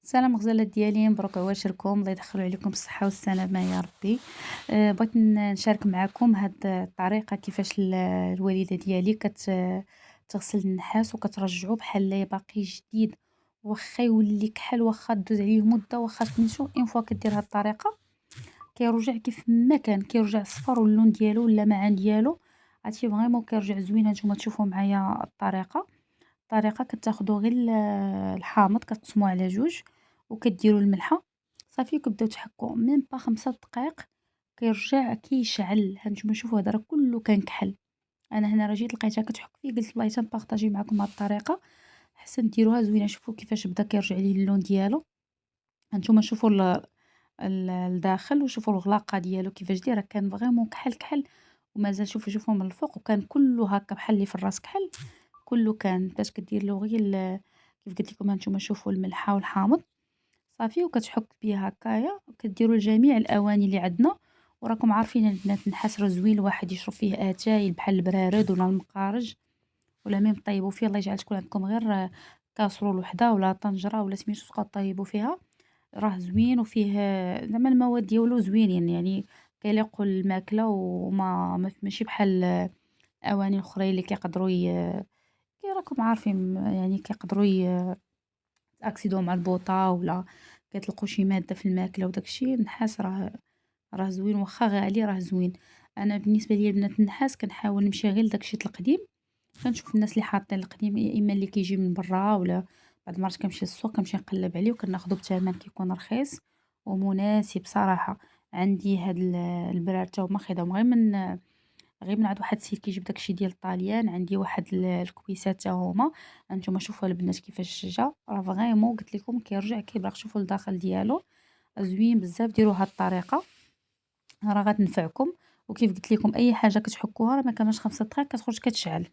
السلام غزالات ديالي، مبروك عواشركم، الله يدخلو عليكم بالصحة و السلامة يا ربي. بغيت نشارك معاكم هاد الطريقة كيفاش الوالدة ديالي تغسل النحاس و كترجعو بحال باقي جديد، واخا يولي كحل، واخا دوز عليه مدة، واخا تنشو اون فوا كدير هاد الطريقة كيرجع كيف ما كان، كيرجع صفر و اللون ديالو و اللمعان ديالو عرفتي فريمون كيرجع زوين. هانتوما تشوفوا معايا الطريقة كتاخدو غير الحامض كتقسموه على جوج و كديروا الملحة صافي و كتبداو تحكوا ميم با 5 دقايق كيرجع كيشعل. هانتوما شوفوا هذا راه كله كان كحل. انا هنا راه جيت لقيتها كتحك فيه قلت والله تنبارطاجي معكم هاد الطريقة حسن ديروها زوينة. شوفوا كيفاش بدا كيرجع ليه اللون ديالو. هانتوما شوفوا الداخل وشوفوا الغلاقة ديالو كيفاش داير، راه كان فريمون كحل كحل ومازال. شوفوا من الفوق وكان كله هكا بحال اللي في الراس كحل. كله كان بدات كدير له غير كيف قلت لكم هانتوما شوفوا الملحة والحامض صافي وكتحك بيه هكايا. كديروا لجميع الاواني اللي عندنا. وراكم عارفين البنات النحاس راه زوين الواحد يشرب فيه اتاي بحال البرارد ولا المقارج ولا ميم طيبوا فيه. الله يجعل تكون عندكم غير كاسرول وحده ولا طنجره ولا سميتو تبقاو طيبوا فيها. راه زوين وفيه زعما المواد ديالو زوينين يعني كيليقوا الماكله ماشي بحال الاواني الاخرين اللي كيقدروا كي راكم عارفين يعني كيقدروا ياكسيدو مع البوطه ولا كيطلقوا شي ماده في الماكله وداكشي. النحاس راه زوين واخا غالي راه زوين. انا بالنسبه ليا البنات النحاس كنحاول نمشي غير لداكشي القديم. كنشوف الناس اللي حاطين القديم يا اما اللي كيجي من برا ولا بعض المرات كنمشي للسوق كنمشي نقلب عليه وكناخدو بثمن كيكون رخيص ومناسب صراحة. عندي هاد البرار تا هما خداهم غير من عند واحد السيد كيجيب داكشي ديال الطاليان. عندي واحد الكويسات تا هما. هانتوما شوفوا البنات كيفاش جا راه فريمون قلت لكم كيرجع كيبقى. شوفوا الداخل ديالو زوين بزاف. ديروا هاد الطريقة راه غتنفعكم. وكيف قلت لكم اي حاجة كتحكوها راه ما كانش 5 دقائق كتخرج كتشعل.